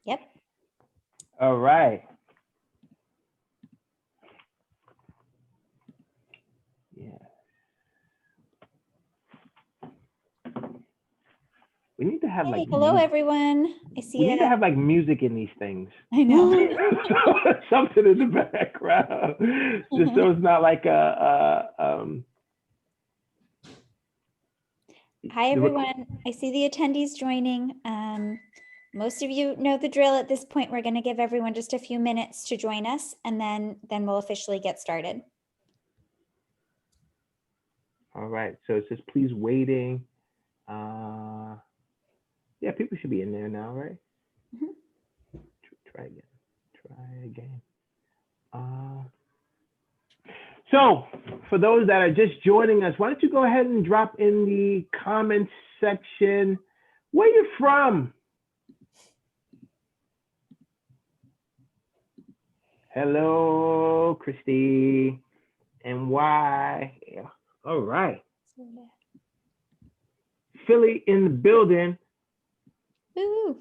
Yep. All right. Yeah. We need to have Hey, like hello music. everyone. I see We need it. to have like music in these things. I know. Something in the background, just so it's not like Hi everyone. I see the attendees joining. Most of you know the drill at this point. We're going to give everyone just a few minutes to join us, and then we'll officially get started. All right. So it says please waiting. Yeah, people should be in there now, right? Mm-hmm. Try again. Try again. So for those that are just joining us, why don't you go ahead and drop in the comments section where you're from. Hello, Christy, and why? Yeah. All right. Philly in the building. Woo.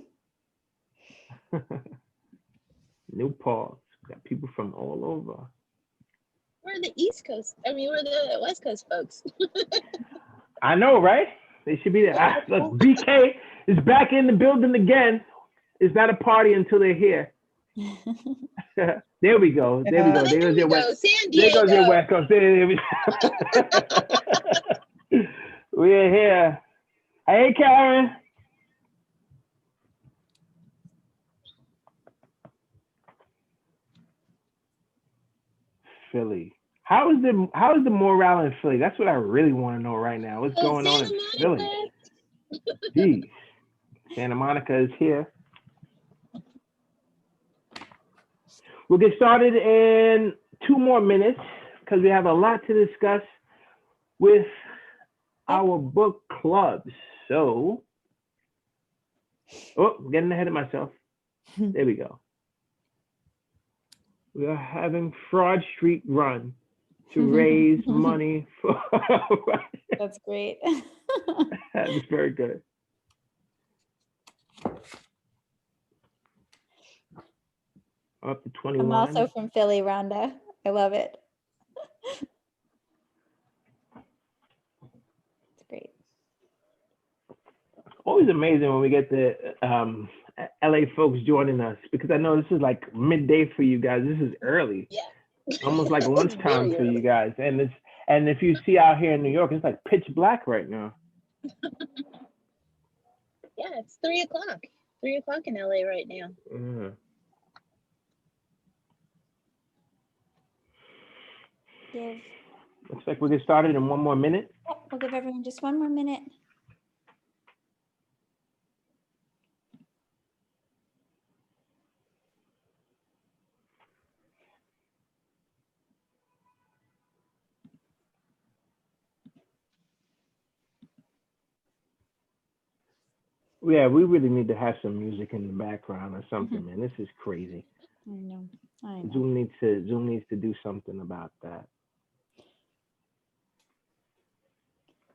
New Paltz. Got people from all over. We're the East Coast. I mean, we're the West Coast folks. I know, right? They should be there. Look, BK is back in the building again. It's not a party until they're here. There we go. There we go. There goes your West. There goes your West Coast. There we go. We're here. Hey, Karen. Philly. How is the morale in Philly? That's what I really want to know right now. What's going on in Philly? Jeez. Santa Monica is here. We'll get started in 2 more minutes because we have a lot to discuss with our book clubs. So, I'm getting ahead of myself. There we go. We are having Fraud Street Run to raise money for. That's great. That's very good. Up to 21. I'm also from Philly, Rhonda. I love it. It's great. Always amazing when we get the LA folks joining us because I know this is like midday for you guys. This is early. Yeah. Almost like lunchtime for you guys. And if you see out here in New York, it's like pitch black right now. Yeah, it's 3 o'clock. 3 o'clock in LA right now. Mm. Looks like we'll get started in 1 more minute. We'll give everyone just 1 more minute. Yeah, we really need to have some music in the background or something, man. This is crazy. I know. Zoom needs to do something about that.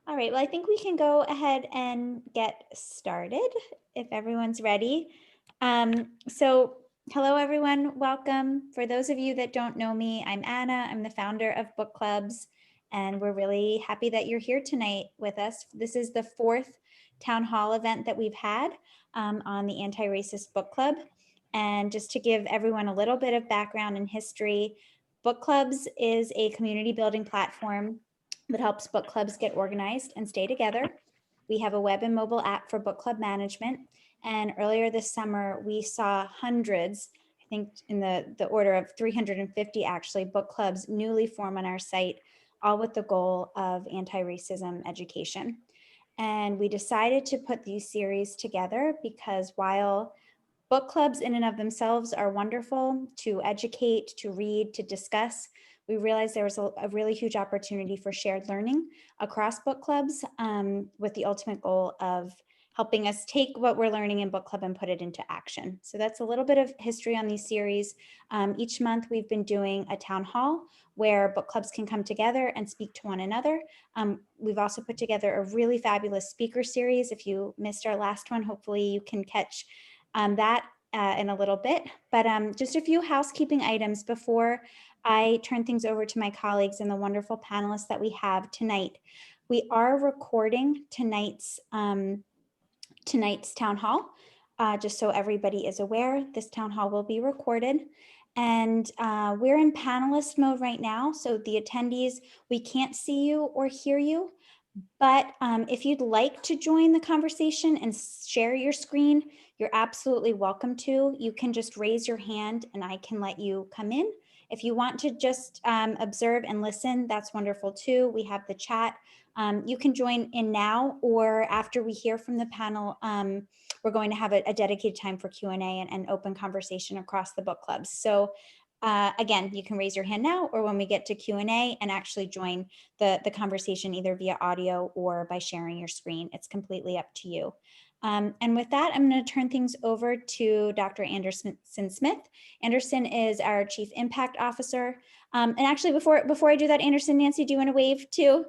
All right, well, I think we can go ahead and get started if everyone's ready. So hello, everyone. Welcome. For those of you that don't know me, I'm Anna. I'm the founder of Bookclubs, and we're really happy that you're here tonight with us. This is the 4th town hall event that we've had on the Antiracist Book Club. And just to give everyone a little bit of background and history, Bookclubs is a community building platform that helps book clubs get organized and stay together. We have a web and mobile app for book club management. And earlier this summer, we saw hundreds, I think in the order of 350 actually, book clubs newly form on our site, all with the goal of anti-racism education. And we decided to put these series together because while book clubs in and of themselves are wonderful to educate, to read, to discuss, we realized there was a really huge opportunity for shared learning across book clubs with the ultimate goal of helping us take what we're learning in book club and put it into action. So that's a little bit of history on these series. Each month we've been doing a town hall where book clubs can come together and speak to one another. We've also put together a really fabulous speaker series. If you missed our last one, hopefully you can catch that in a little bit, but just a few housekeeping items before I turn things over to my colleagues and the wonderful panelists that we have tonight. We are recording tonight's town hall. Just so everybody is aware, this town hall will be recorded. And we're in panelist mode right now. So the attendees, we can't see you or hear you. But if you'd like to join the conversation and share your screen, you're absolutely welcome to. You can just raise your hand and I can let you come in. If you want to just observe and listen, that's wonderful too. We have the chat. You can join in now or after we hear from the panel. We're going to have a dedicated time for Q&A and open conversation across the book clubs. So again, you can raise your hand now or when we get to Q&A and actually join the conversation either via audio or by sharing your screen. It's completely up to you. And with that, I'm going to turn things over to Dr. Anderson Smith. Anderson is our Chief Impact Officer. And actually, before I do that, Anderson, Nancy, do you want to wave too?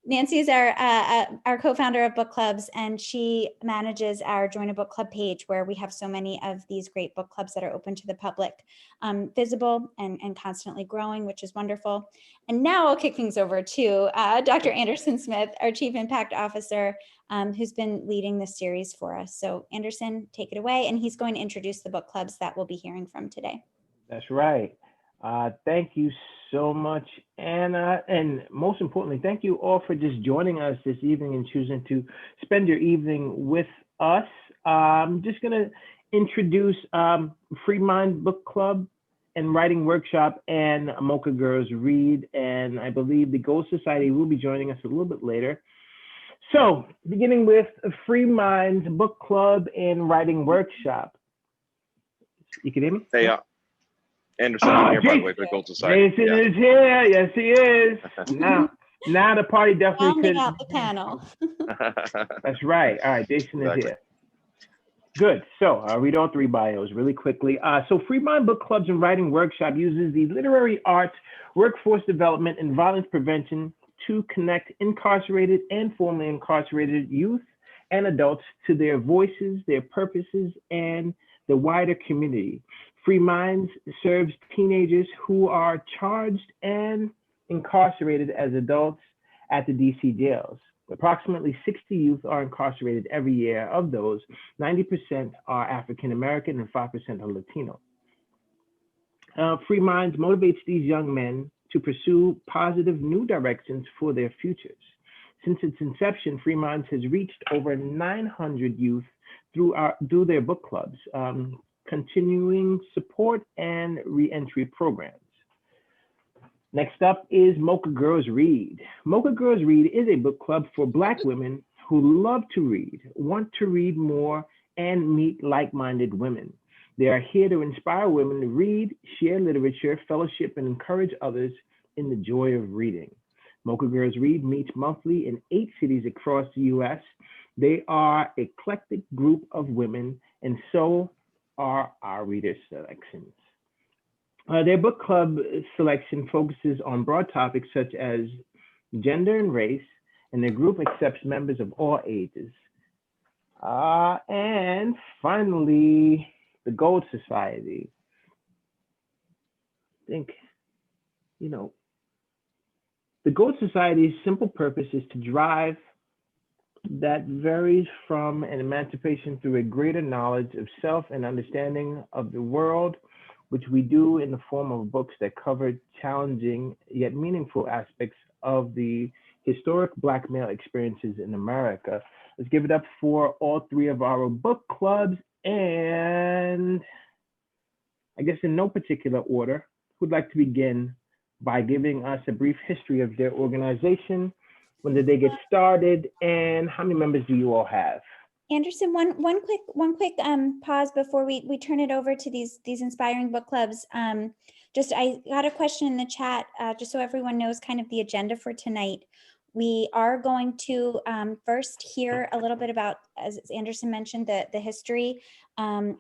Nancy is our co-founder of Bookclubs, and she manages our Join a Book Club page where we have so many of these great book clubs that are open to the public, visible and constantly growing, which is wonderful. And now I'll kick things over to Dr. Anderson Smith, our Chief Impact Officer, who's been leading this series for us. So Anderson, take it away, and he's going to introduce the book clubs that we'll be hearing from today. That's right. Thank you so much, Anna. And most importantly, thank you all for just joining us this evening and choosing to spend your evening with us. I'm just going to introduce Free Mind Book Club and Writing Workshop and Mocha Girls Read. And I believe the Gold Society will be joining us a little bit later. So beginning with Free Minds Book Club and Writing Workshop. You can hear me? Hey, Anderson, I'm here by the way for the Gold Society. Jason is here. Yes, he is. Now the party definitely Rounding out the panel. That's right. All right, Jason is here. Good. So I'll read all three bios really quickly. So Free Mind Book Clubs and Writing Workshop uses the literary arts, workforce development, and violence prevention to connect incarcerated and formerly incarcerated youth and adults to their voices, their purposes, and the wider community. Free Minds serves teenagers who are charged and incarcerated as adults at the DC jails. Approximately 60 youth are incarcerated every year. Of those, 90% are African American and 5% are Latino. Free Minds motivates these young men to pursue positive new directions for their futures. Since its inception, Free Minds has reached over 900 youth through their book clubs, continuing support and reentry programs. Next up is Mocha Girls Read. Mocha Girls Read is a book club for Black women who love to read, want to read more, and meet like-minded women. They are here to inspire women to read, share literature, fellowship, and encourage others in the joy of reading. Mocha Girls Read meets monthly in 8 cities across the US. They are an eclectic group of women, and so are our reader selections. Their book club selection focuses on broad topics such as gender and race, and their group accepts members of all ages. And finally, the Gold Society. I think, the Gold Society's simple purpose is to drive that varies from an emancipation through a greater knowledge of self and understanding of the world, which we do in the form of books that cover challenging yet meaningful aspects of the historic Black male experiences in America. Let's give it up for all three of our book clubs, and I guess in no particular order, who'd like to begin by giving us a brief history of their organization? When did they get started, and how many members do you all have? Anderson, one quick pause before we turn it over to these inspiring book clubs. I got a question in the chat, just so everyone knows kind of the agenda for tonight. We are going to first hear a little bit about, as Anderson mentioned, the history and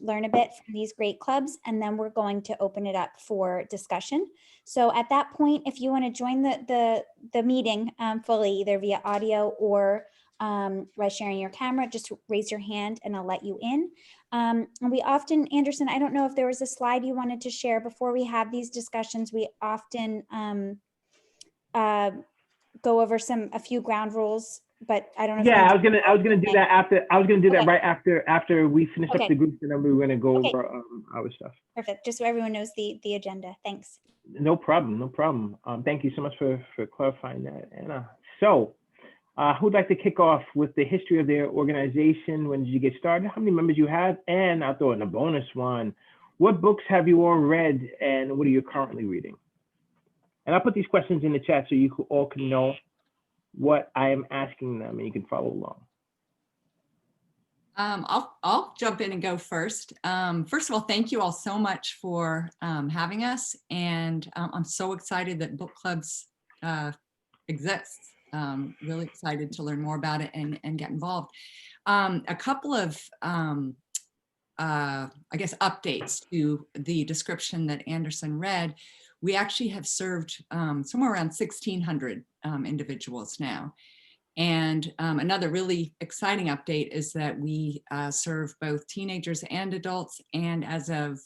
learn a bit from these great clubs, and then we're going to open it up for discussion. So at that point, if you want to join the meeting fully, either via audio or by sharing your camera. Just raise your hand and I'll let you in. And we often, Anderson, I don't know if there was a slide you wanted to share before we have these discussions. We often go over a few ground rules, but I don't know. Yeah, if I was gonna do that after. I was gonna do that Okay. right after we finish up Okay. the groups, and then we were gonna go Okay. over our stuff. Perfect. Just so everyone knows the agenda. Thanks. No problem. No problem. Thank you so much for clarifying that, Anna. So, who'd like to kick off with the history of their organization? When did you get started? How many members you have? And I'll throw in a bonus one. What books have you all read, and what are you currently reading? And I'll put these questions in the chat so you all can know what I am asking them, and you can follow along. I'll jump in and go first. First of all, thank you all so much for having us. And I'm so excited that book clubs exists. Really excited to learn more about it and get involved. A couple of, I guess, updates to the description that Anderson read. We actually have served somewhere around 1,600 individuals now. And another really exciting update is that we serve both teenagers and adults. And as of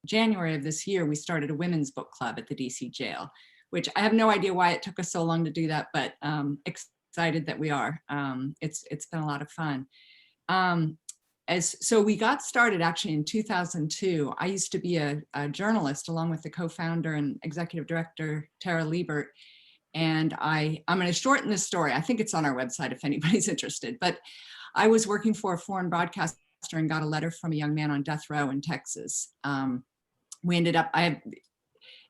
January of this year, we started a women's book club at the DC jail, which I have no idea why it took us so long to do that, but excited that we are. It's been a lot of fun. So we got started actually in 2002. I used to be a journalist along with the co-founder and executive director, Tara Liebert. And I'm going to shorten this story. I think it's on our website if anybody's interested. But I was working for a foreign broadcaster and got a letter from a young man on death row in Texas. We ended up,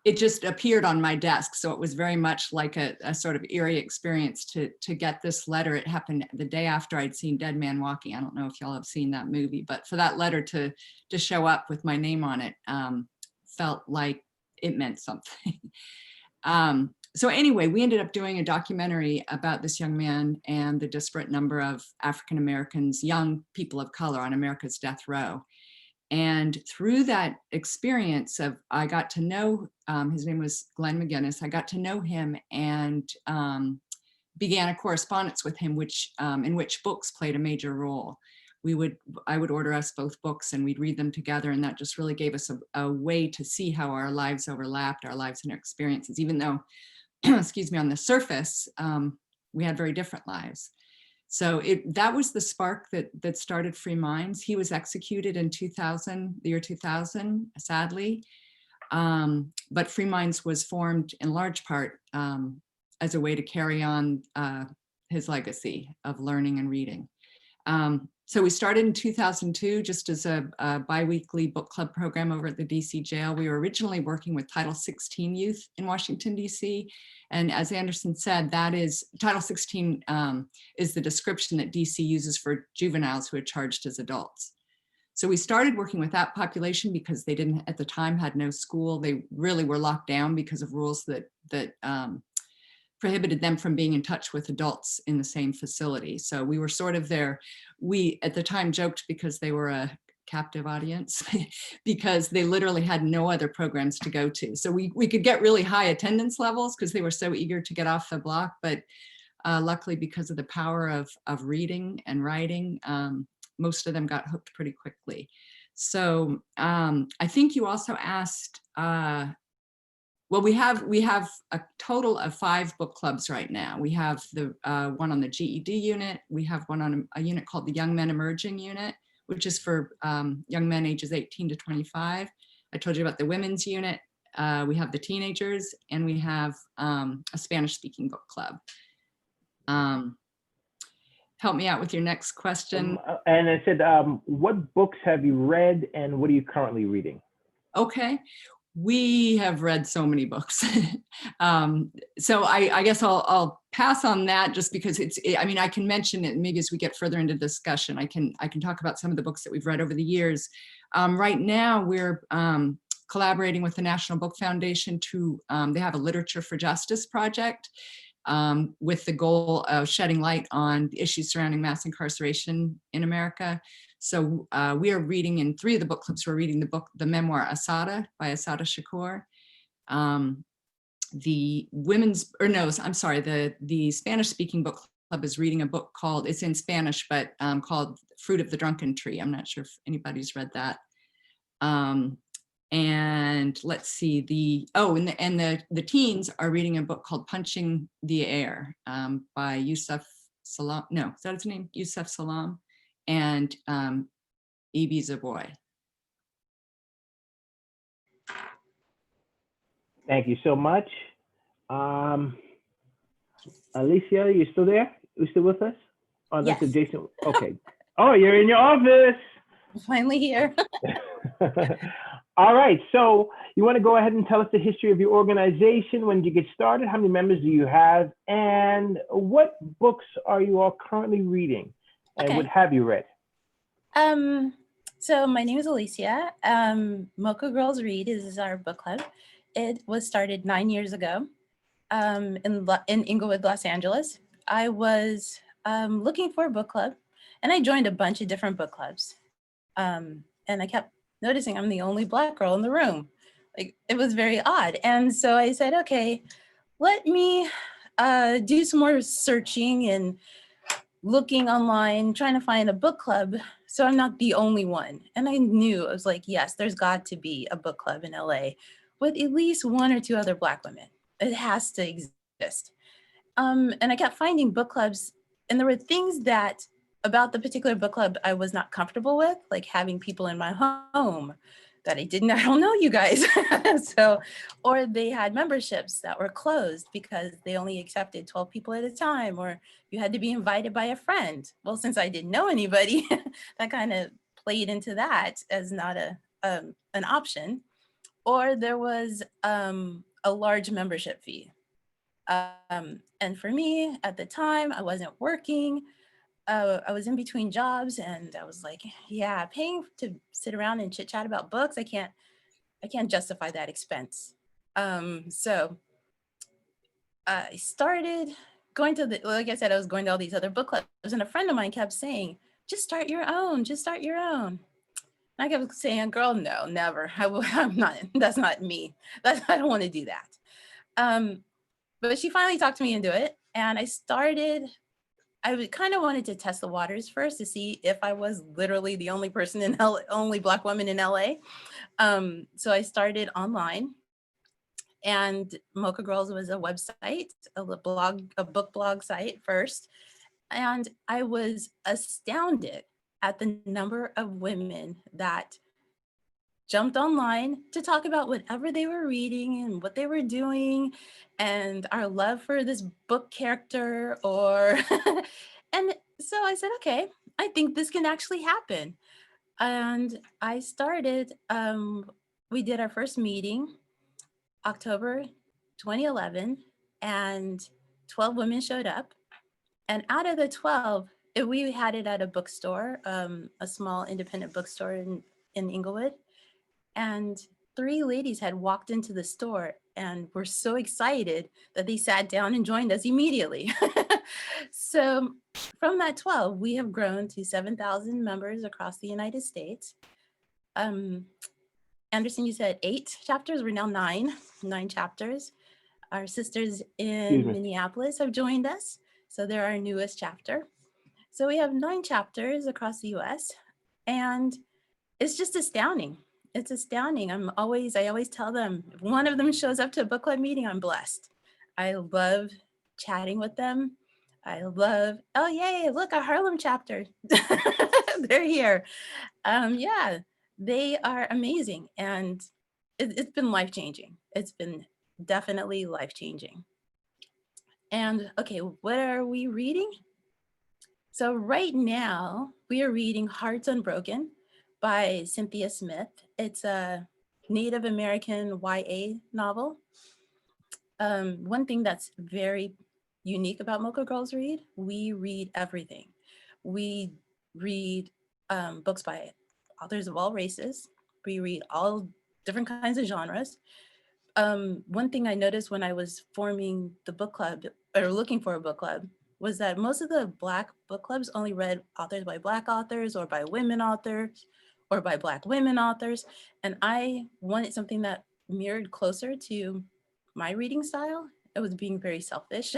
it just appeared on my desk. So it was very much like a sort of eerie experience to get this letter. It happened the day after I'd seen Dead Man Walking. I don't know if y'all have seen that movie, but for that letter to show up with my name on it felt like it meant something. So anyway, we ended up doing a documentary about this young man and the disparate number of African Americans, young people of color on America's death row. And through that experience I got to know, his name was Glenn McGinnis. I got to know him and began a correspondence with him, in which books played a major role. I would order us both books and we'd read them together. And that just really gave us a way to see how our lives overlapped, our lives and our experiences, even though, excuse me, on the surface, we had very different lives. So that was the spark that started Free Minds. He was executed in the year 2000, sadly. But Free Minds was formed in large part as a way to carry on his legacy of learning and reading. So we started in 2002 just as a bi-weekly book club program over at the DC jail. We were originally working with Title 16 youth in Washington, DC. And as Anderson said, that is, Title 16 is the description that DC uses for juveniles who are charged as adults. So we started working with that population because they didn't, at the time, had no school. They really were locked down because of rules that prohibited them from being in touch with adults in the same facility. So we were sort of we at the time joked because they were a captive audience because they literally had no other programs to go to. So we could get really high attendance levels because they were so eager to get off the block. But luckily, because of the power of reading and writing, most of them got hooked pretty quickly. So I think you also asked, well, we have a total of 5 book clubs right now. We have the one on the GED unit. We have one on a unit called the Young Men Emerging unit, which is for young men ages 18 to 25. I told you about the women's unit. We have the teenagers, and we have a Spanish-speaking book club. Help me out with your next question. And I said, what books have you read, and what are you currently reading? Okay. We have read so many books. So I guess I'll pass on that just because I mean, I can mention it maybe as we get further into discussion. I can talk about some of the books that we've read over the years. Right now, we're collaborating with the National Book Foundation they have a Literature for Justice project with the goal of shedding light on the issues surrounding mass incarceration in America. So we are reading in 3 of the book clubs. We're reading the memoir Asada by Asada Shakur. The Spanish-speaking book Club is reading a book called, it's in Spanish, but called Fruit of the Drunken Tree. I'm not sure if anybody's read that. And let's see, the teens are reading a book called Punching the Air by Yusuf Salam. No, is that his name? Yusuf Salam and Ibi Zaboy. Thank you so much. Alicia, you still there? You still with us? Oh, that's Yes. adjacent. Okay. Oh, you're in your office. I'm finally here. All right. So you want to go ahead and tell us the history of your organization? When did you get started? How many members do you have? And what books are you all currently reading? And Okay. what have you read? So my name is Alicia. Mocha Girls Read is our book club. It was started 9 years ago in Inglewood, Los Angeles. I was looking for a book club, and I joined a bunch of different book clubs. And I kept noticing I'm the only Black girl in the room. Like, it was very odd. And so I said, okay, let me do some more searching and looking online, trying to find a book club so I'm not the only one. And I knew, I was like, yes, there's got to be a book club in LA with at least 1 or 2 other Black women. It has to exist. And I kept finding book clubs, and there were things that about the particular book club I was not comfortable with, like having people in my home that I don't know you guys. So, or they had memberships that were closed because they only accepted 12 people at a time, or you had to be invited by a friend. Well, since I didn't know anybody, that kind of played into that as not an option. Or there was a large membership fee. And for me at the time, I wasn't working. I was in between jobs, and I was like, yeah, paying to sit around and chit chat about books, I can't justify that expense. So I started going to like I said, I was going to all these other book clubs, and a friend of mine kept saying, just start your own, just start your own. And I kept saying, girl, no, never. I'm not, that's not me. I don't want to do that. But she finally talked me into it, and I kind of wanted to test the waters first to see if I was literally the only person in LA, only Black woman in LA. So I started online, and Mocha Girls was a website, a book blog site first. And I was astounded at the number of women that jumped online to talk about whatever they were reading and what they were doing and our love for this book character and so I said, okay, I think this can actually happen. And I started, we did our first meeting October 2011, and 12 women showed up. And out of the 12, we had it at a bookstore, a small independent bookstore in Inglewood. And 3 ladies had walked into the store and were so excited that they sat down and joined us immediately. So from that 12, we have grown to 7,000 members across the United States. Anderson, you said 8 chapters, we're now 9 chapters. Our sisters in Minneapolis have joined us, so they're our newest chapter. So we have 9 chapters across the US, and it's just astounding. It's astounding. I always tell them, if one of them shows up to a book club meeting, I'm blessed. I love chatting with them. Oh yay, look, a Harlem chapter. They're here. Yeah, they are amazing. And it's been life-changing. It's been definitely life-changing. And okay, what are we reading? So right now we are reading Hearts Unbroken by Cynthia Smith. It's a Native American YA novel. One thing that's very unique about Mocha Girls Read, we read everything. We read books by authors of all races. We read all different kinds of genres. One thing I noticed when I was forming the book club or looking for a book club was that most of the Black book clubs only read authors by Black authors or by women authors or by Black women authors. And I wanted something that mirrored closer to my reading style. it was being very selfish.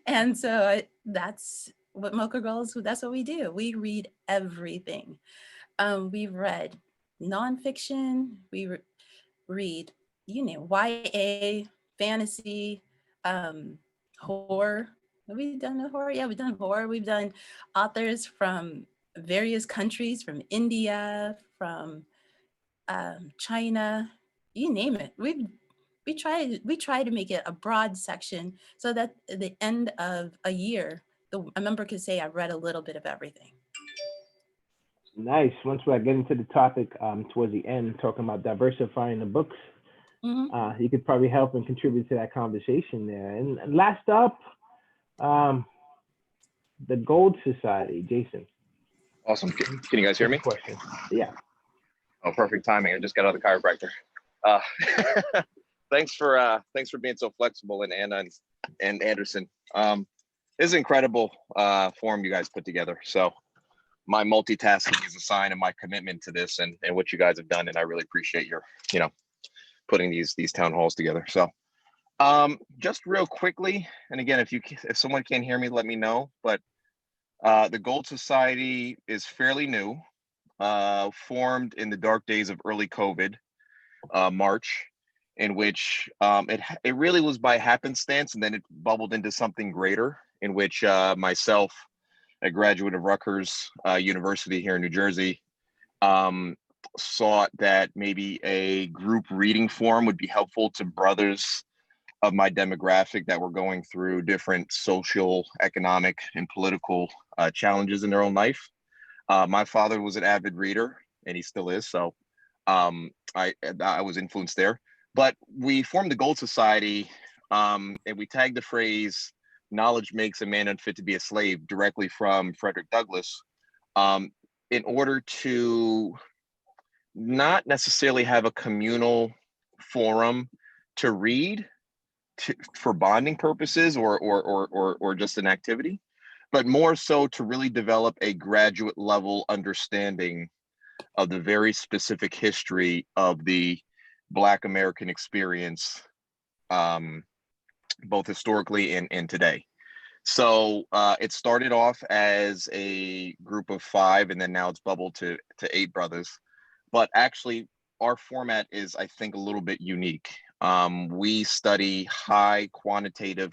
And so that's what Mocha Girls, that's what we do. We read everything. We've read nonfiction, read, you know, YA, fantasy, horror. Have we done a horror? Yeah, we've done horror. We've done authors from various countries, from India, from China, you name it. We try to make it a broad section so that at the end of a year, a member could say, I've read a little bit of everything. Nice. Once we get into the topic towards the end, talking about diversifying the books, you could probably help and contribute to that conversation there. And last up, the Gold Society, Jason. Awesome. Can you guys hear me? Question. Yeah. Oh, perfect timing. I just got out of the chiropractor. Thanks for being so flexible, and Anna and Anderson. This is an incredible forum you guys put together. So my multitasking is a sign of my commitment to this and what you guys have done, and I really appreciate your, putting these town halls together. So just real quickly, and again, if someone can't hear me, let me know. But the Gold Society is fairly new, formed in the dark days of early COVID, March, in which it really was by happenstance, and then it bubbled into something greater, in which myself, a graduate of Rutgers University here in New Jersey, thought that maybe a group reading forum would be helpful to brothers of my demographic that were going through different social, economic, and political challenges in their own life. My father was an avid reader, and he still is, so I was influenced there. But we formed the Gold Society, and we tagged the phrase, "Knowledge makes a man unfit to be a slave," directly from Frederick Douglass, in order to not necessarily have a communal forum to read for bonding purposes or just an activity, but more so to really develop a graduate level understanding of the very specific history of the Black American experience, both historically and today. So it started off as a group of 5, and then now it's bubbled to 8 brothers. But actually, our format is, I think, a little bit unique. We study high quantitative,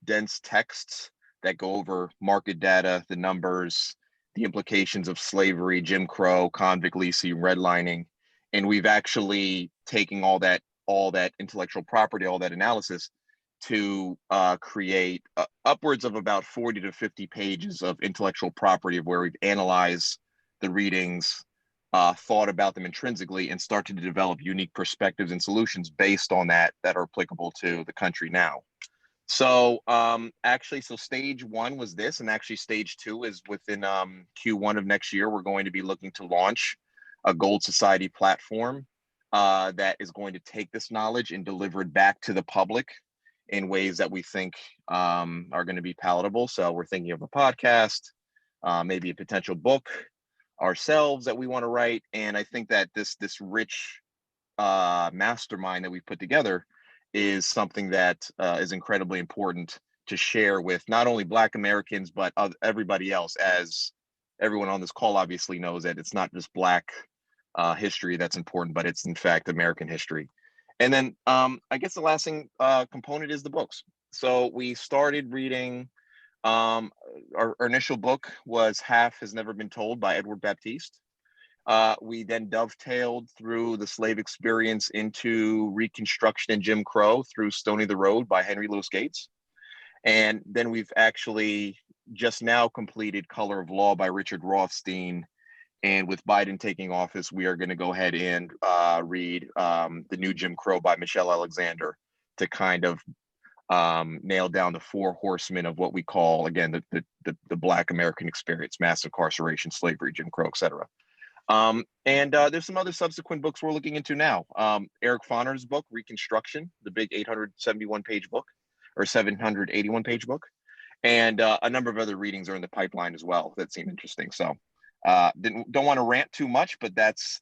dense texts that go over market data, the numbers, the implications of slavery, Jim Crow, convict leasing, redlining. And we've actually taken all that intellectual property, all that analysis, to create upwards of about 40 to 50 pages of intellectual property, of where we've analyzed the readings, thought about them intrinsically, and started to develop unique perspectives and solutions based on that are applicable to the country now. So so stage 1 was this, and actually stage 2 is within Q1 of next year. We're going to be looking to launch a Gold Society platform that is going to take this knowledge and deliver it back to the public in ways that we think are going to be palatable. So we're thinking of a podcast, maybe a potential book ourselves that we want to write. And I think that this rich mastermind that we've put together is something that is incredibly important to share with not only Black Americans, but everybody else, as everyone on this call obviously knows that it's not just Black history that's important, but it's in fact American history. And then I guess the last thing component is the books. So we started reading, our initial book was Half Has Never Been Told by Edward Baptiste. We then dovetailed through the slave experience into Reconstruction and Jim Crow through Stony the Road by Henry Louis Gates. And then we've actually just now completed Color of Law by Richard Rothstein. And with Biden taking office, we are going to go ahead and read The New Jim Crow by Michelle Alexander to kind of nail down the 4 horsemen of what we call, again, the Black American experience: mass incarceration, slavery, Jim Crow, etc. And there's some other subsequent books we're looking into now. Eric Foner's book, Reconstruction, the big 871-page book, or 781-page book. And a number of other readings are in the pipeline as well that seem interesting. So Don't want to rant too much, but that's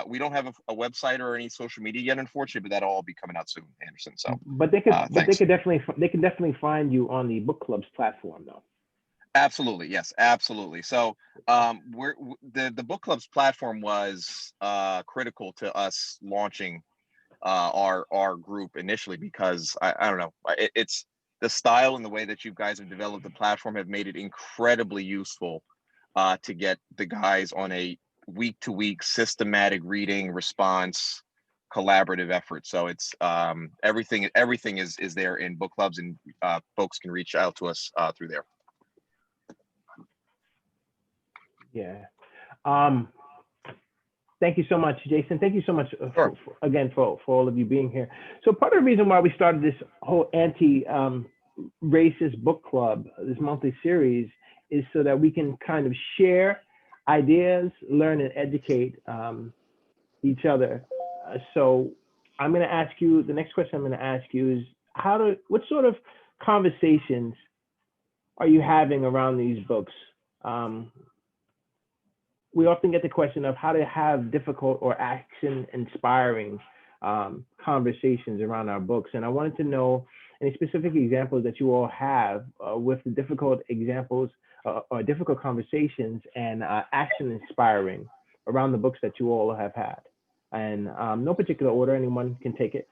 we don't have a website or any social media yet, unfortunately, but that'll all be coming out soon, Anderson. So, but they can thanks. definitely find you on the Bookclubs platform, though. Absolutely, yes, absolutely. So, the Bookclubs platform was critical to us launching our group initially, because I don't know, it's the style and the way that you guys have developed the platform have made it incredibly useful to get the guys on a week-to-week systematic reading response collaborative effort. So it's everything is there in Bookclubs, and folks can reach out to us through there. Yeah. Thank you so much, Jason. Thank you so much again for all of you being here. So part of the reason why we started this whole anti-racist book club, this monthly series, is so that we can kind of share ideas, learn and educate each other. So I'm going to ask you, the next question I'm going to ask you is, what sort of conversations are you having around these books? We often get the question of how to have difficult or action-inspiring conversations around our books. And I wanted to know any specific examples that you all have with the difficult examples or difficult conversations and action-inspiring around the books that you all have had. And no particular order, anyone can take it.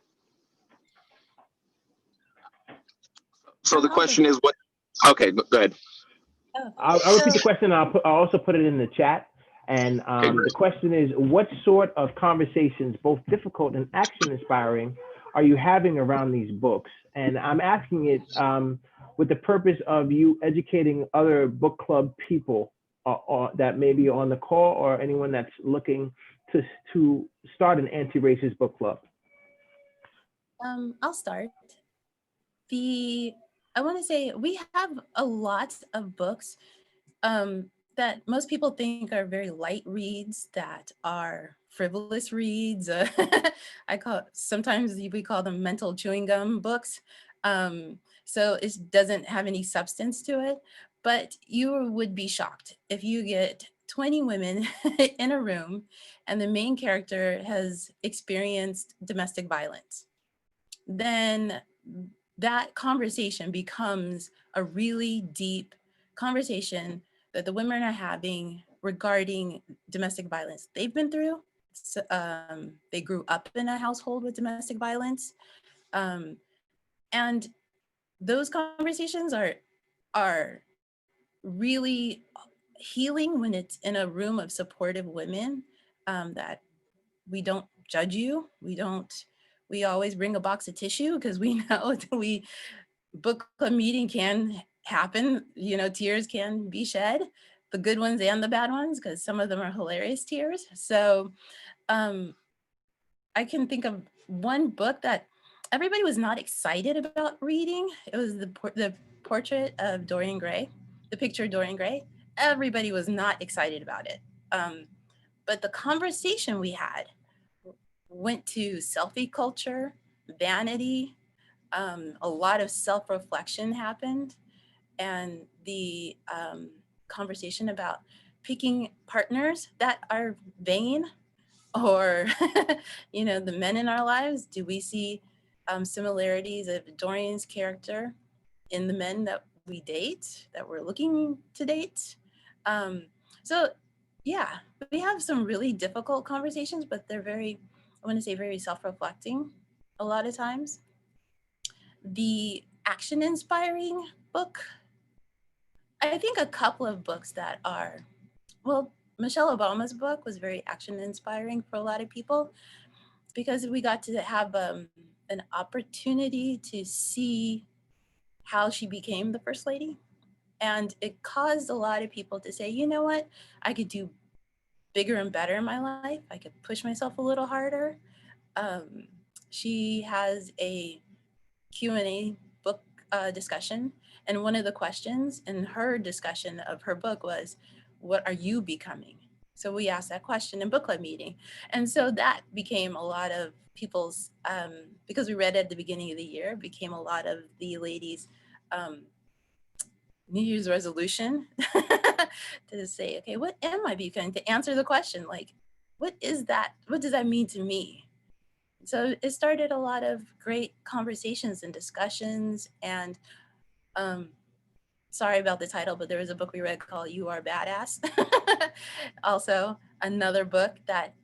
So the question is what? Okay, go ahead. I'll repeat the question. I'll also put it in the chat. And the question is, what sort of conversations, both difficult and action-inspiring, are you having around these books? And I'm asking it with the purpose of you educating other book club people that may be on the call, or anyone that's looking to start an anti-racist book club. I'll start. I want to say we have a lot of books that most people think are very light reads, that are frivolous reads. Sometimes we call them mental chewing gum books. So it doesn't have any substance to it, but you would be shocked if you get 20 women in a room and the main character has experienced domestic violence. Then that conversation becomes a really deep conversation that the women are having regarding domestic violence they've been through. So, they grew up in a household with domestic violence. And those conversations are really healing when it's in a room of supportive women, that we don't judge you. We always bring a box of tissue because we know that book club meeting can happen, tears can be shed, the good ones and the bad ones, because some of them are hilarious tears. So I can think of one book that everybody was not excited about reading. It was the portrait of Dorian Gray, the picture of Dorian Gray. Everybody was not excited about it. But the conversation we had went to selfie culture, vanity, a lot of self-reflection happened, and the conversation about picking partners that are vain, or the men in our lives. Do we see similarities of Dorian's character in the men that we date, that we're looking to date? So yeah, we have some really difficult conversations, but they're very self-reflecting a lot of times. The action-inspiring book, I think a couple of books that are, Michelle Obama's book was very action-inspiring for a lot of people, because we got to have an opportunity to see how she became the first lady. And it caused a lot of people to say, you know what, I could do bigger and better in my life. I could push myself a little harder. She has a Q&A book discussion. And one of the questions in her discussion of her book was, what are you becoming? So we asked that question in book club meeting. And so that became a lot of people's, because we read at the beginning of the year, became a lot of the ladies' New Year's resolution to say, okay, what am I becoming? To answer the question, like, what is that? What does that mean to me? So it started a lot of great conversations and discussions. And sorry about the title, but there was a book we read called You Are Badass. Also, another book that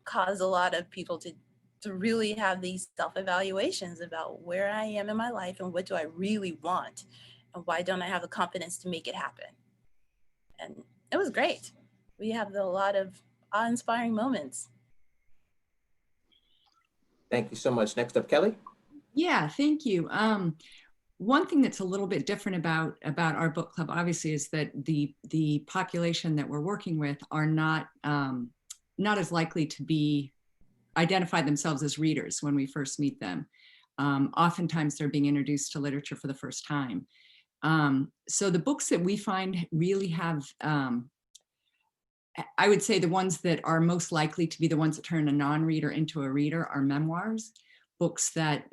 caused a lot of people to really have these self-evaluations about where I am in my life and what do I really want and why don't I have the confidence to make it happen. And it was great. We have a lot of awe-inspiring moments. Thank you so much. Next up, Kelly. Yeah, thank you. One thing that's a little bit different about our book club, obviously, is that the population that we're working with are not as likely to identify themselves as readers when we first meet them. Oftentimes, they're being introduced to literature for the first time. So the books that we find really have, I would say the ones that are most likely to be the ones that turn a non-reader into a reader are memoirs, books that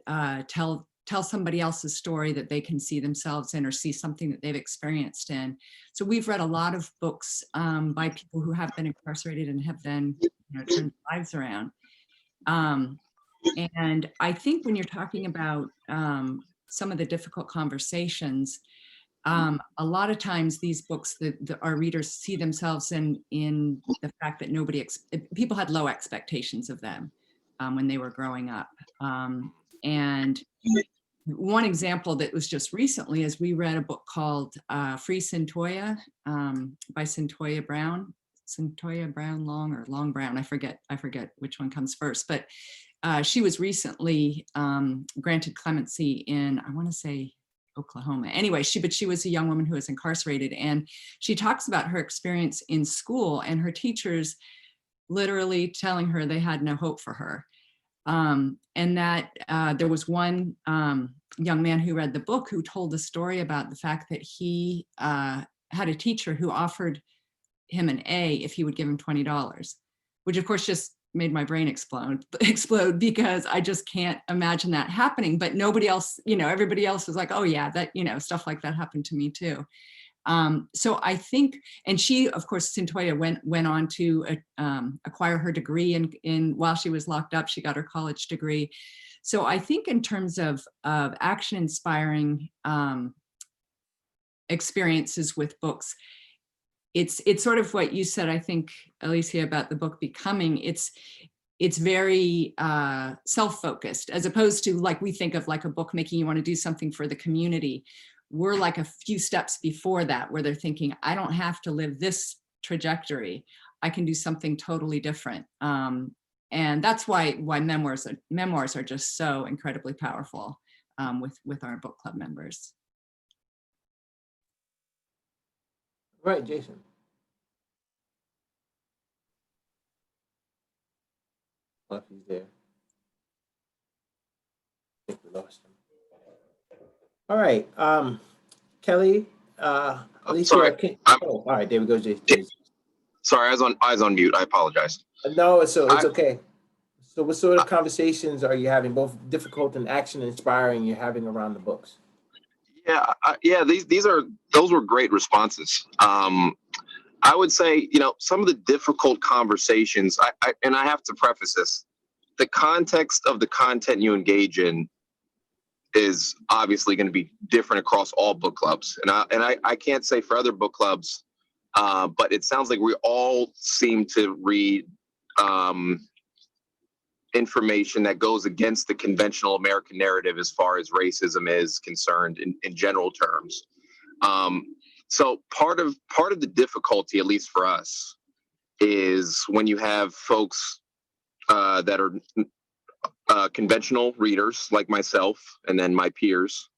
tell somebody else's story that they can see themselves in or see something that they've experienced in. So we've read a lot of books by people who have been incarcerated and have then turned their lives around. And I think when you're talking about some of the difficult conversations, a lot of times these books that our readers see themselves in the fact that people had low expectations of them when they were growing up. And one example that was just recently is we read a book called Free Cyntoia by Cyntoia Brown Long or Long Brown. I forget which one comes first, but she was recently granted clemency in, I want to say, Oklahoma. Anyway, she was a young woman who was incarcerated, and she talks about her experience in school and her teachers literally telling her they had no hope for her. And that there was one young man who read the book who told the story about the fact that he had a teacher who offered him an A if he would give him $20, which of course just made my brain explode because I just can't imagine that happening. But nobody else, everybody else was like, oh yeah, that, stuff like that happened to me too. So I think, and she, of course, Cyntoia went on to acquire her degree in while she was locked up, she got her college degree. So I think in terms of action inspiring experiences with books, it's sort of what you said, I think, Alicia, about the book Becoming. It's very self-focused, as opposed to like we think of like a book making you want to do something for the community. We're like a few steps before that, where they're thinking, I don't have to live this trajectory. I can do something totally different. And that's why memoirs are just so incredibly powerful with our book club members. Right, Jason. Well, if he's there. I think we lost him. All right, Kelly, Alicia. Sorry. All right, there we go, Jason. Sorry, I was on mute. I apologize. No, it's okay. So what sort of conversations are you having, both difficult and action inspiring, you're having around the books? Yeah, those were great responses. I would say, some of the difficult conversations, I have to preface this, the context of the content you engage in is obviously going to be different across all book clubs. And I can't say for other book clubs, but it sounds like we all seem to read information that goes against the conventional American narrative as far as racism is concerned in general terms. So part of the difficulty, at least for us, is when you have folks that are conventional readers like myself and then my peers,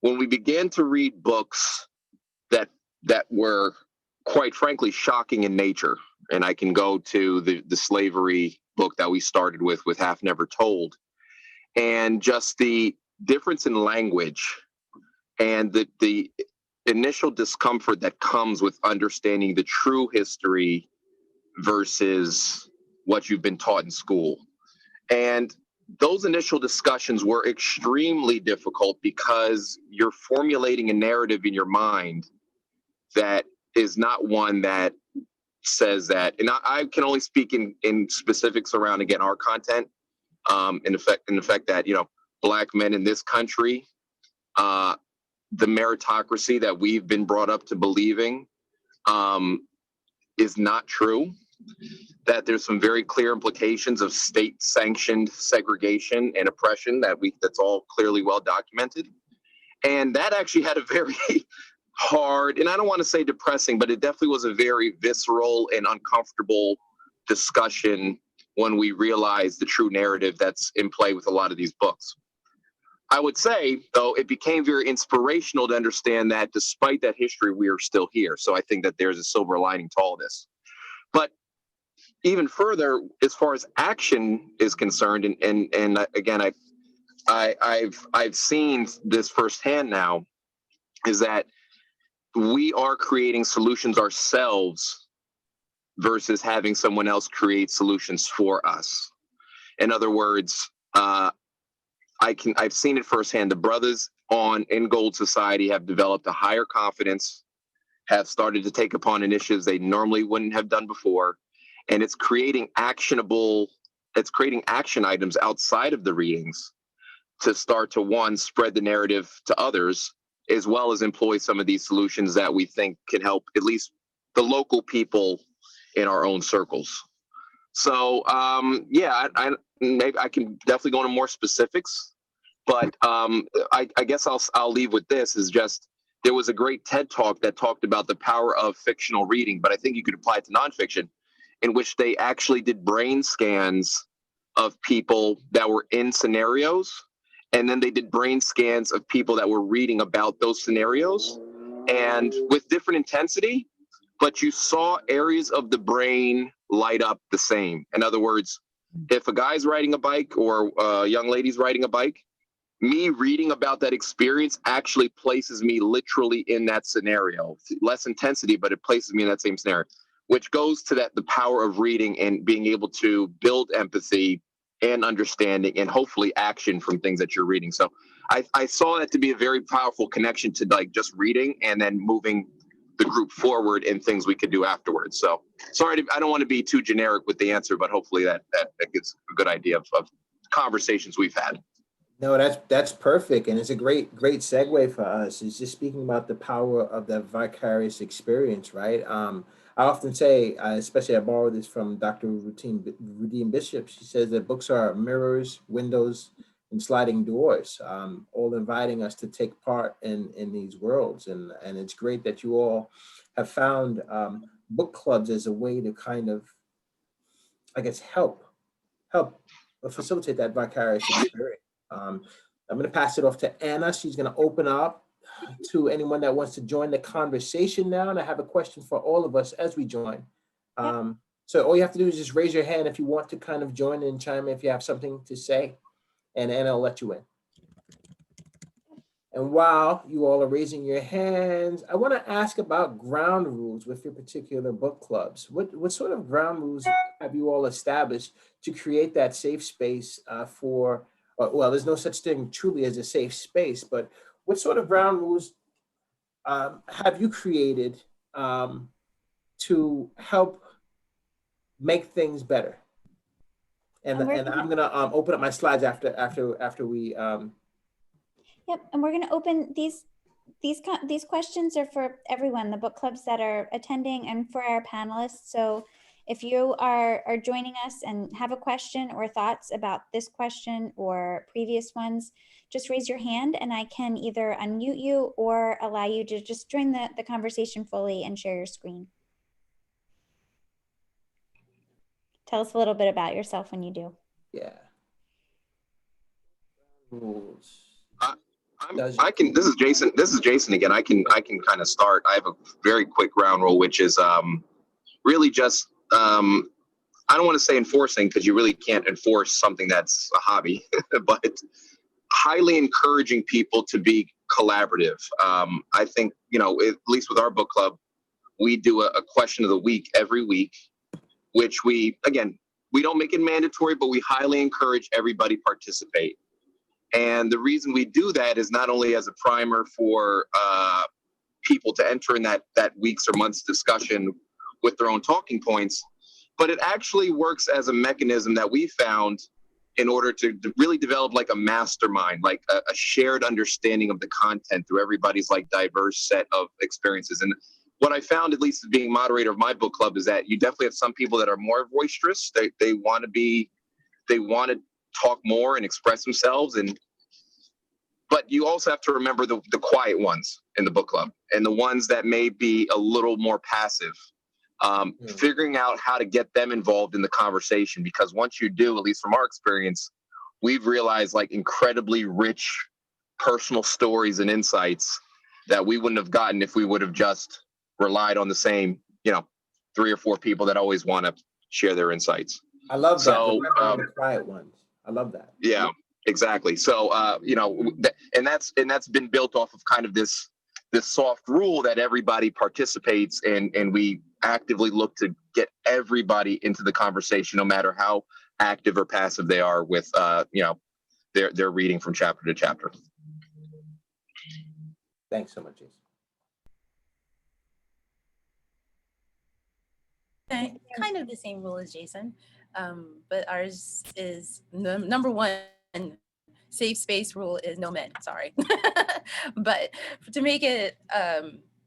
when we began to read books that were quite frankly shocking in nature, and I can go to the slavery book that we started with Half Never Told, and just the difference in language and the initial discomfort that comes with understanding the true history versus what you've been taught in school. And those initial discussions were extremely difficult because you're formulating a narrative in your mind that is not one that says that. And I can only speak in specifics around, again, our content, in the fact that, Black men in this country, the meritocracy that we've been brought up to believing is not true. That there's some very clear implications of state-sanctioned segregation and oppression that's all clearly well documented. And that actually had a very hard, and I don't want to say depressing, but it definitely was a very visceral and uncomfortable discussion when we realized the true narrative that's in play with a lot of these books. I would say, though, it became very inspirational to understand that despite that history, we are still here. So I think that there's a silver lining to all this. But even further, as far as action is concerned, and again, I've seen this firsthand now, is that we are creating solutions ourselves versus having someone else create solutions for us. In other words, I've seen it firsthand. The brothers in Gold Society have developed a higher confidence, have started to take upon initiatives they normally wouldn't have done before. And it's creating action items outside of the readings to start to, one, spread the narrative to others, as well as employ some of these solutions that we think can help at least the local people in our own circles. So, maybe I can definitely go into more specifics, but I guess I'll leave with this, is just, there was a great TED Talk that talked about the power of fictional reading, but I think you could apply it to nonfiction, in which they actually did brain scans of people that were in scenarios, and then they did brain scans of people that were reading about those scenarios, and with different intensity, but you saw areas of the brain light up the same. In other words, if a guy's riding a bike or a young lady's riding a bike, me reading about that experience actually places me literally in that scenario. Less intensity, but it places me in that same scenario, which goes to the power of reading and being able to build empathy and understanding and hopefully action from things that you're reading. So I saw that to be a very powerful connection to just reading and then moving the group forward and things we could do afterwards. So sorry, I don't want to be too generic with the answer, but hopefully that gives a good idea of conversations we've had. No, that's perfect, and it's a great segue for us. It's just speaking about the power of the vicarious experience, right? I often say, especially I borrow this from Dr. Rudine Bishop. She says that books are mirrors, windows, and sliding doors, all inviting us to take part in these worlds. And it's great that you all have found book clubs as a way to kind of, I guess, help facilitate that vicarious experience. I'm going to pass it off to Anna. She's going to open up to anyone that wants to join the conversation now. And I have a question for all of us as we join. So all you have to do is just raise your hand if you want to kind of join and chime in if you have something to say. And Anna will let you in. And while you all are raising your hands, I want to ask about ground rules with your particular book clubs. What sort of ground rules have you all established to create that safe space well, there's no such thing truly as a safe space, but what sort of ground rules have you created to help make things better? And I'm gonna open up my slides after we. Yep, and we're gonna open these questions are for everyone, the book clubs that are attending and for our panelists. So if you are joining us and have a question or thoughts about this question or previous ones, just raise your hand and I can either unmute you or allow you to just join the conversation fully and share your screen. Tell us a little bit about yourself when you do. Yeah. Rules. This is Jason again. I can kind of start. I have a very quick ground rule, which is really just I don't want to say enforcing, because you really can't enforce something that's a hobby, but highly encouraging people to be collaborative. I think, at least with our book club, we do a question of the week every week, which we, again, We don't make it mandatory, but we highly encourage everybody participate. And the reason we do that is not only as a primer for people to enter in that weeks or months discussion with their own talking points, but it actually works as a mechanism that we found in order to really develop like a mastermind, like a shared understanding of the content through everybody's like diverse set of experiences. And what I found, at least as being moderator of my book club, is that you definitely have some people that are more boisterous. They want to talk more and express themselves. But you also have to remember the quiet ones in the book club and the ones that may be a little more passive. Figuring out how to get them involved in the conversation, because once you do, at least from our experience, we've realized like incredibly rich personal stories and insights that we wouldn't have gotten if we would have just relied on the same, 3 or 4 people that always want to share their insights. I love that. So, the quiet ones. I love that. Yeah, exactly. So, and that's been built off of kind of this soft rule that everybody participates in, and we actively look to get everybody into the conversation, no matter how active or passive they are with, their reading from chapter to chapter. Thanks so much, Jason. Kind of the same rule as Jason, but ours is number one. Safe space rule is no men. Sorry, but to make it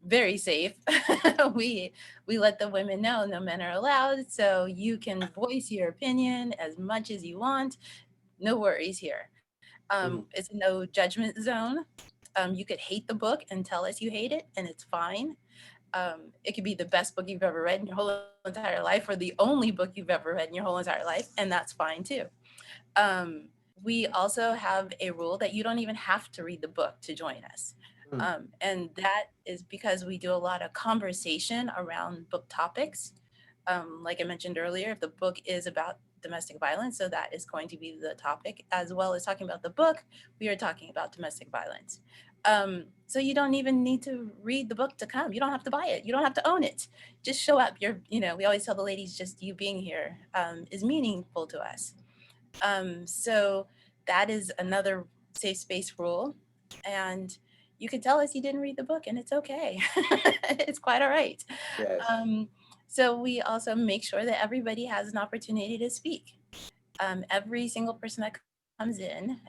very safe, we let the women know no men are allowed, so you can voice your opinion as much as you want. No worries here. It's a no judgment zone. You could hate the book and tell us you hate it, and it's fine. It could be the best book you've ever read in your whole entire life, or the only book you've ever read in your whole entire life, and that's fine too. We also have a rule that you don't even have to read the book to join us. And that is because we do a lot of conversation around book topics. Like I mentioned earlier, if the book is about domestic violence, so that is going to be the topic, as well as talking about the book, we are talking about domestic violence. So you don't even need to read the book to come. You don't have to buy it. You don't have to own it. Just show up. We always tell the ladies, just you being here is meaningful to us. So that is another safe space rule. And you can tell us you didn't read the book, and it's okay. It's quite all right. Yes. So we also make sure that everybody has an opportunity to speak. Every single person that comes in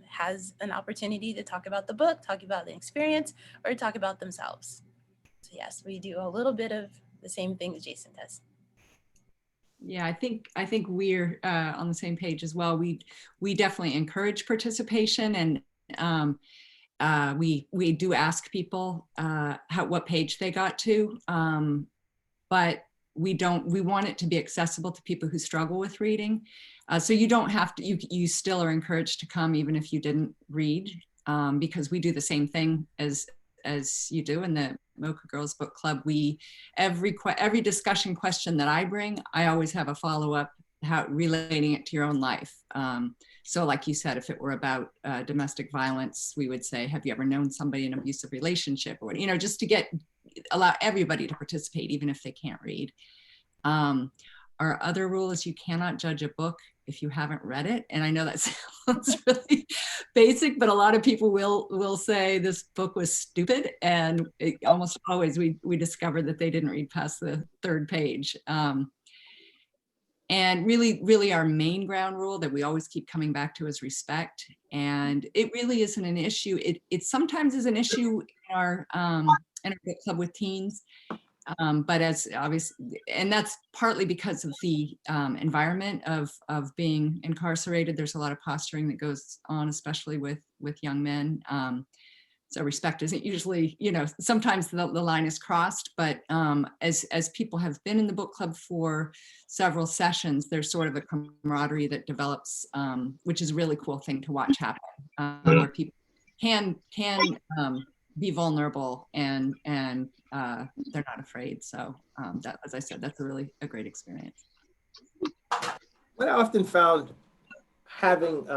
has an opportunity to talk about the book, talk about the experience, or talk about themselves. So yes, we do a little bit of the same thing as Jason does. Yeah, I think we're on the same page as well. We definitely encourage participation, and we do ask people what page they got to, but we want it to be accessible to people who struggle with reading. So you don't have to. You still are encouraged to come even if you didn't read, because we do the same thing as you do in the Mocha Girls Book Club. Every discussion question that I bring, I always have a follow-up, relating it to your own life. So like you said, if it were about domestic violence, we would say, have you ever known somebody in an abusive relationship? Or, just to allow everybody to participate, even if they can't read. Our other rule is you cannot judge a book if you haven't read it. And I know that sounds really basic, but a lot of people will say this book was stupid. And almost always we discover that they didn't read past the 3rd page. And really our main ground rule that we always keep coming back to is respect. And it really isn't an issue. It sometimes is an issue in our book club with teens. But as obvious, and that's partly because of the environment of being incarcerated. There's a lot of posturing that goes on, especially with young men. So respect isn't usually, sometimes the line is crossed, but as people have been in the book club for several sessions, there's sort of a camaraderie that develops, which is a really cool thing to watch happen, where people can be vulnerable and they're not afraid. So that, as I said, that's a great experience. What I often found having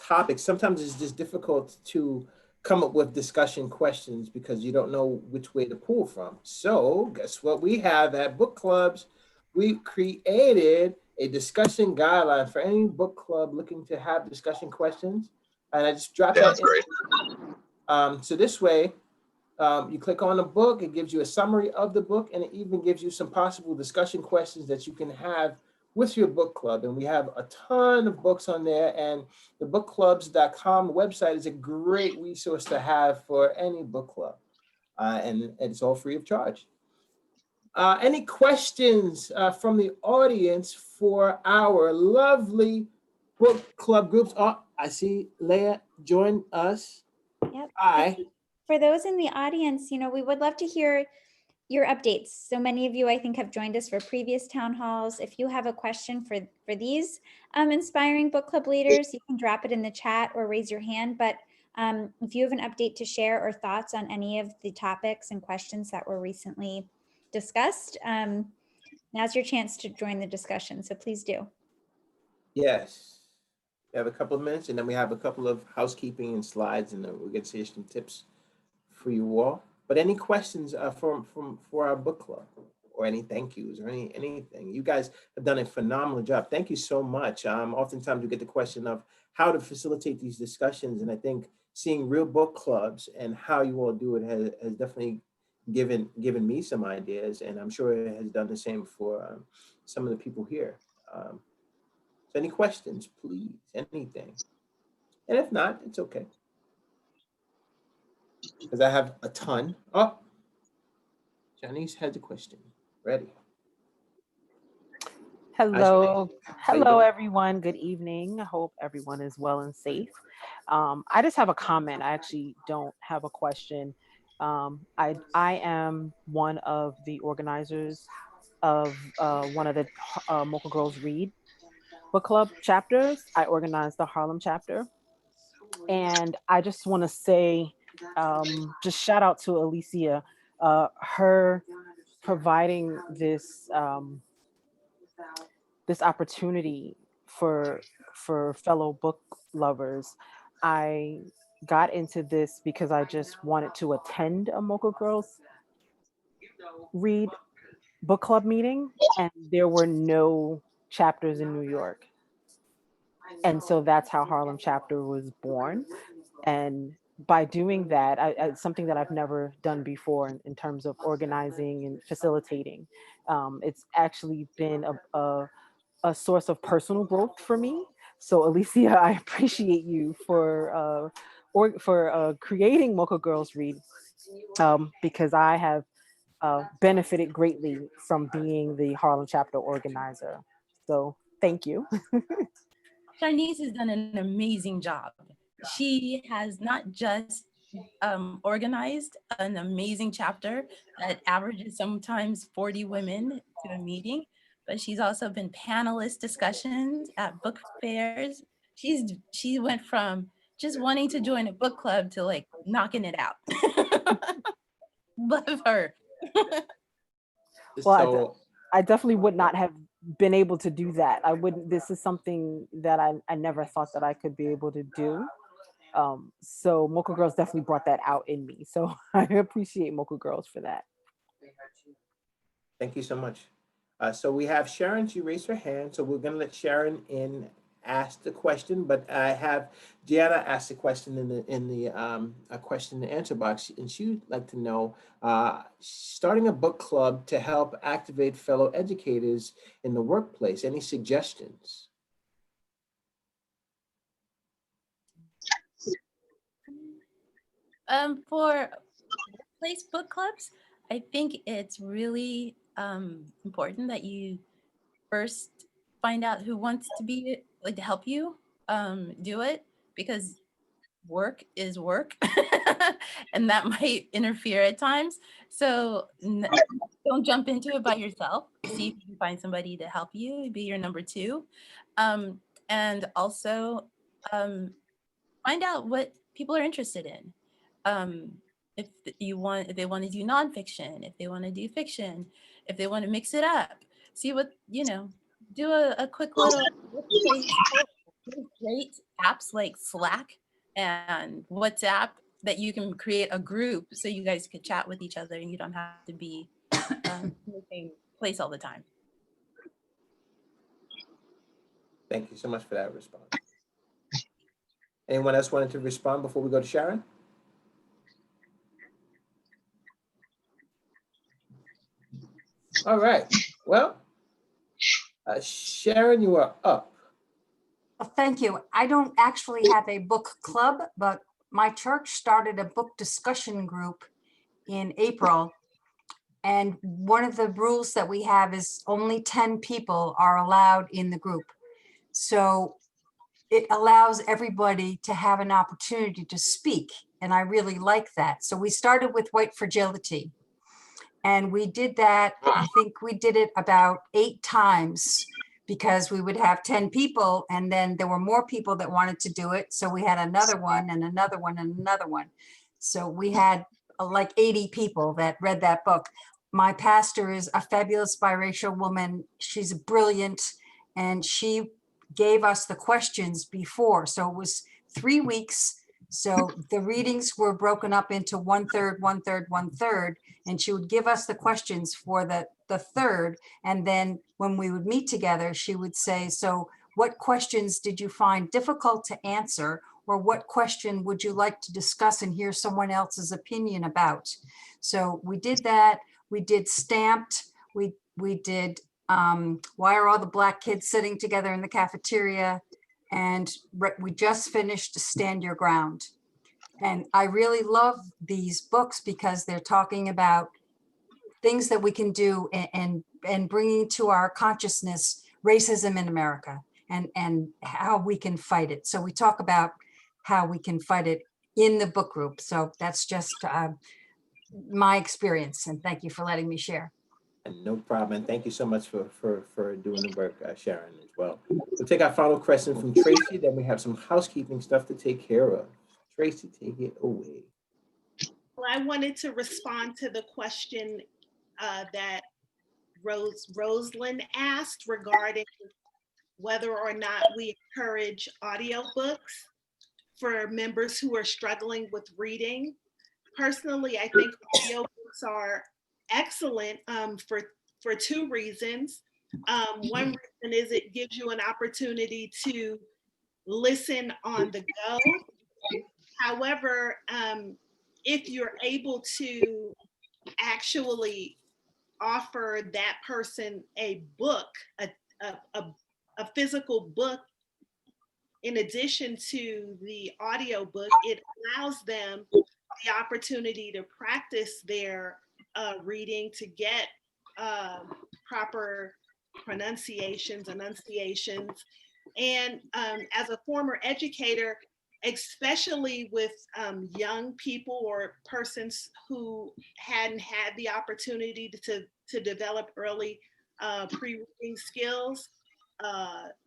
topics, sometimes it's just difficult to come up with discussion questions because you don't know which way to pull from. So guess what we have at book clubs? we created a discussion guideline for any book club looking to have discussion questions. And I just dropped that in. So this way, you click on the book, it gives you a summary of the book, and it even gives you some possible discussion questions that you can have with your book club. And we have a ton of books on there, and the bookclubs.com website is a great resource to have for any book club. And it's all free of charge. Any questions from the audience for our lovely book club groups? Oh, I see Leah join us. Yep. Hi. For those in the audience, we would love to hear your updates. So many of you, I think, have joined us for previous town halls. If you have a question for these inspiring book club leaders, you can drop it in the chat or raise your hand. But if you have an update to share or thoughts on any of the topics and questions that were recently discussed, now's your chance to join the discussion. So please do. Yes. We have a couple of minutes, and then we have a couple of housekeeping and slides, and then we'll get to hear some tips for you all. But any questions for our book club, or any thank yous, or anything? You guys have done a phenomenal job. Thank you so much. Oftentimes we get the question of how to facilitate these discussions, and I think seeing real book clubs and how you all do it has definitely given me some ideas, and I'm sure it has done the same for some of the people here. So any questions, please, anything. And if not, it's okay. Because I have a ton. Oh, Janice has a question. Ready. Hello. Hello, everyone. Good evening. I hope everyone is well and safe. I just have a comment. I actually don't have a question. I am one of the organizers of one of the Mocha Girls Read book club chapters. I organized the Harlem chapter. And I just want to say, just shout out to Alicia, her providing this this opportunity for fellow book lovers. I got into this because I just wanted to attend a Mocha Girls Read book club meeting, and there were no chapters in New York. And so that's how Harlem chapter was born. And by doing that, it's something that I've never done before in terms of organizing and facilitating. It's actually been a source of personal growth for me. So Alicia, I appreciate you for creating Mocha Girls Read, because I have benefited greatly from being the Harlem chapter organizer. So thank you. Charnice has done an amazing job. She has not just organized an amazing chapter that averages sometimes 40 women to a meeting, but she's also been panelist discussions at book fairs. She went from just wanting to join a book club to like knocking it out. Love her. Well, So I definitely would not have been able to do that. I wouldn't. This is something that I never thought that I could be able to do. So Mocha Girls definitely brought that out in me. So I appreciate Mocha Girls for that. thank you so much. So we have Sharon. She raised her hand, so we're going to let Sharon in ask the question. But I have Deanna ask the question in the question and answer box, and she would like to know, starting a book club to help activate fellow educators in the workplace. Any suggestions? For workplace book clubs, I think it's really important that you first find out who wants to be like to help you do it, because work is work and that might interfere at times. So don't jump into it by yourself. See if you can find somebody to help you, be your number two. And also find out what people are interested in. If they want to do nonfiction, if they want to do fiction, if they want to mix it up, see what, do a quick little great apps like Slack and WhatsApp that you can create a group so you guys could chat with each other and you don't have to be in the same place all the time. Thank you so much for that response. Anyone else wanted to respond before we go to Sharon? All right. Well, Sharon, you are up. Well, thank you. I don't actually have a book club, but my church started a book discussion group in April. And one of the rules that we have is only 10 people are allowed in the group. So it allows everybody to have an opportunity to speak. And I really like that. So we started with white fragility. And we did that, I think we did it about 8 times because we would have 10 people and then there were more people that wanted to do it. So we had another one and another one and another one. So we had like 80 people that read that book. My pastor is a fabulous biracial woman. She's brilliant and she gave us the questions before. So it was 3 weeks. So the readings were broken up into 1/3, 1/3, 1/3, and she would give us the questions for the third. And then when we would meet together, she would say, so what questions did you find difficult to answer? Or what question would you like to discuss and hear someone else's opinion about? So we did that. We did stamped. We did why are all the Black kids sitting together in the cafeteria? And we just finished Stand Your Ground. And I really love these books because they're talking about things that we can do and bringing to our consciousness racism in America and how we can fight it. So we talk about how we can fight it in the book group. So that's just my experience. And thank you for letting me share. And no problem. And thank you so much for doing the work, Sharon, as well. We'll take our final question from Tracy. Then we have some housekeeping stuff to take care of. Tracy, take it away. Well, I wanted to respond to the question that Rosalind asked regarding whether or not we encourage audiobooks for members who are struggling with reading. Personally, I think audiobooks are excellent for 2 reasons. One reason is it gives you an opportunity to listen on the go. However, if you're able to actually offer that person a book, a physical book, in addition to the audiobook, it allows them the opportunity to practice their reading, to get proper pronunciations, enunciations. And as a former educator, especially with young people or persons who hadn't had the opportunity to develop early pre-reading skills,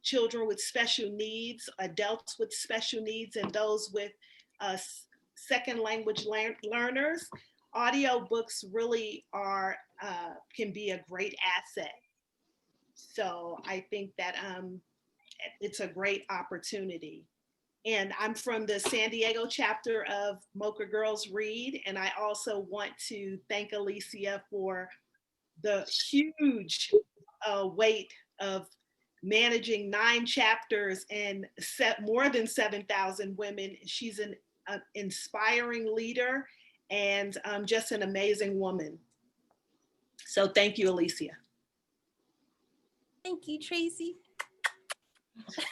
children with special needs, adults with special needs, and those with second language learners, audiobooks really are can be a great asset. So I think that it's a great opportunity. And I'm from the San Diego chapter of Mocha Girls Read, and I also want to thank Alicia for the huge weight of managing 9 chapters and more than 7,000 women. She's an inspiring leader and just an amazing woman. So thank you, Alicia. Thank you, Tracy.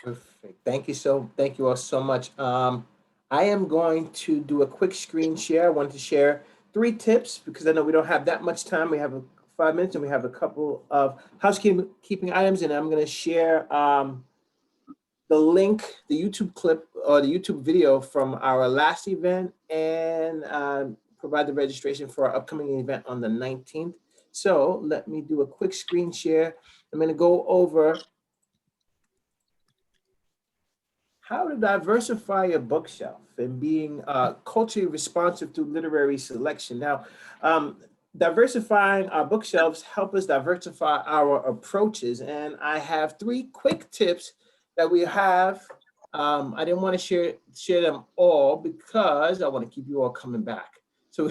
Perfect. Thank you all so much. I am going to do a quick screen share. I wanted to share 3 tips because I know we don't have that much time. We have 5 minutes and we have a couple of housekeeping items, and I'm going to share the link, the YouTube clip or the YouTube video from our last event, and provide the registration for our upcoming event on the 19th. So let me do a quick screen share. I'm going to go over how to diversify your bookshelf and being culturally responsive to literary selection. Now, diversifying our bookshelves help us diversify our approaches. And I have 3 quick tips that we have. I didn't want to share them all because I want to keep you all coming back. So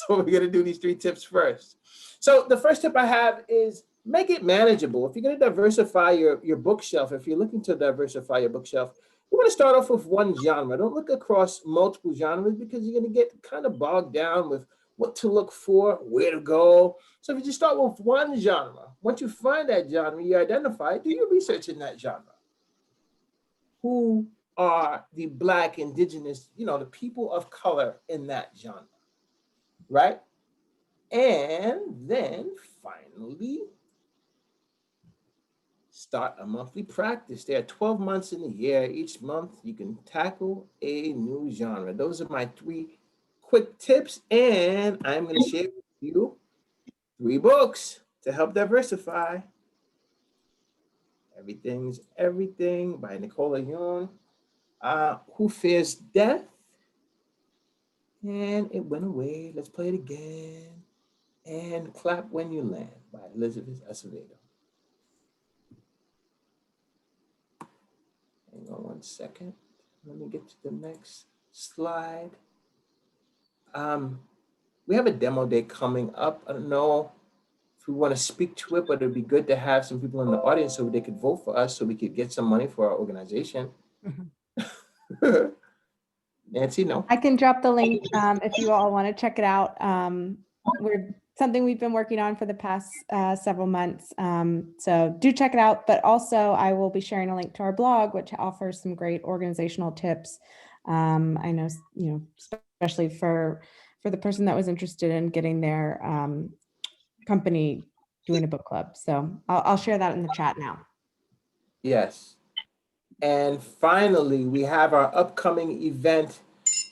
we're going to do these 3 tips first. So the first tip I have is make it manageable. If you're going to diversify your bookshelf, if you're looking to diversify your bookshelf, you want to start off with one genre. Don't look across multiple genres because you're going to get kind of bogged down with what to look for, where to go. So if you just start with one genre, once you find that genre, you identify it, do your research in that genre. Who are the Black, Indigenous, the people of color in that genre, right? And then finally, start a monthly practice. There are 12 months in a year. Each month you can tackle a new genre. Those are my 3 quick tips, and I'm going to share with you 3 books to help diversify. Everything's Everything by Nicola Yoon. Who Fears Death? And It Went Away. Let's Play It Again. And Clap When You Land by Elizabeth Acevedo. Hang on one second. Let me get to the next slide. We have a demo day coming up. I don't know if we want to speak to it, but it'd be good to have some people in the audience so they could vote for us so we could get some money for our organization. Nancy, no? I can drop the link if you all want to check it out. We're something we've been working on for the past several months. So do check it out. But also I will be sharing a link to our blog, which offers some great organizational tips. I know, especially for the person that was interested in getting their company doing a book club. So I'll share that in the chat now. Yes. And finally, we have our upcoming event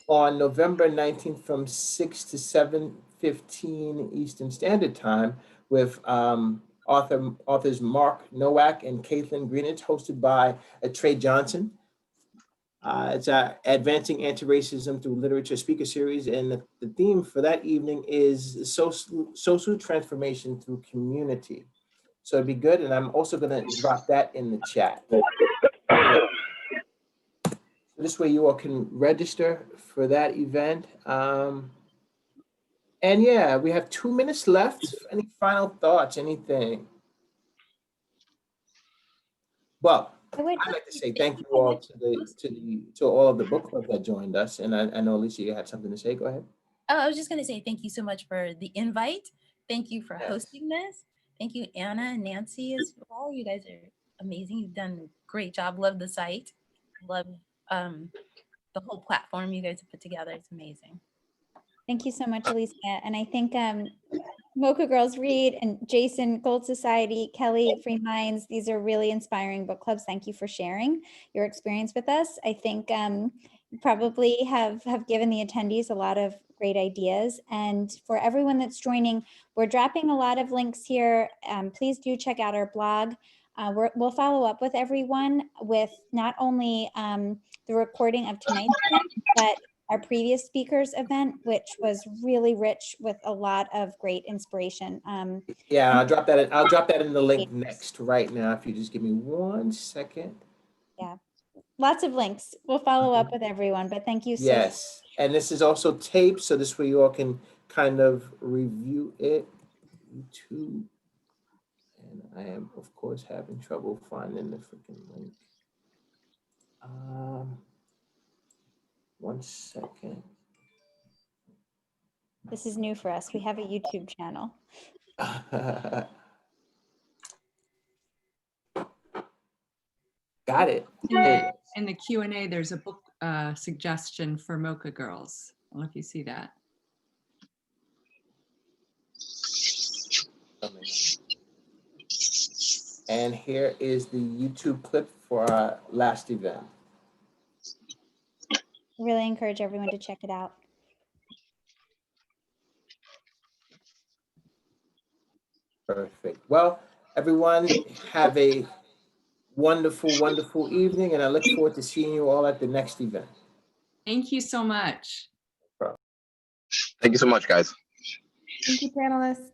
on November 19th from 6 to 7:15 Eastern Standard Time with authors Mark Nowak and Caitlin Greenidge, hosted by Trey Johnson. It's our Advancing Anti-Racism Through Literature speaker series, and the theme for that evening is social transformation through community. So it'd be good, and I'm also going to drop that in the chat. This way you all can register for that event. And yeah, we have 2 minutes left. Any final thoughts, anything? Well, I'd like to say thank you all to all of the book club that joined us. And I know, Alicia, you had something to say. Go ahead. Oh, I was just going to say thank you so much for the invite. Thank you for hosting this. Thank you, Anna and Nancy, as well. You guys are amazing. You've done a great job. Love the site. Love the whole platform you guys have put together. It's amazing. Thank you so much, Alicia. And I think Mocha Girls Read and Jason, Gold Society, Kelly, Free Minds, these are really inspiring book clubs. Thank you for sharing your experience with us. I think you probably have given the attendees a lot of great ideas. And for everyone that's joining, we're dropping a lot of links here. Please do check out our blog. We'll follow up with everyone with not only the recording of tonight's event, but our previous speakers event, which was really rich with a lot of great inspiration. Yeah, I'll drop that in the link next right now. If you just give me 1 second. Yeah, lots of links. We'll follow up with everyone, but thank you so much. Yes, and this is also taped, so this way you all can kind of review it. YouTube. And I am, of course, having trouble finding the freaking link. 1 second. This is new for us. We have a YouTube channel. Got it. In the Q&A, there's a book suggestion for Mocha Girls. I don't know if you see that. And here is the YouTube clip for our last event. Really encourage everyone to check it out. Perfect. Well, everyone, have a wonderful, wonderful evening, and I look forward to seeing you all at the next event. Thank you so much. Thank you so much, guys. Thank you, panelists.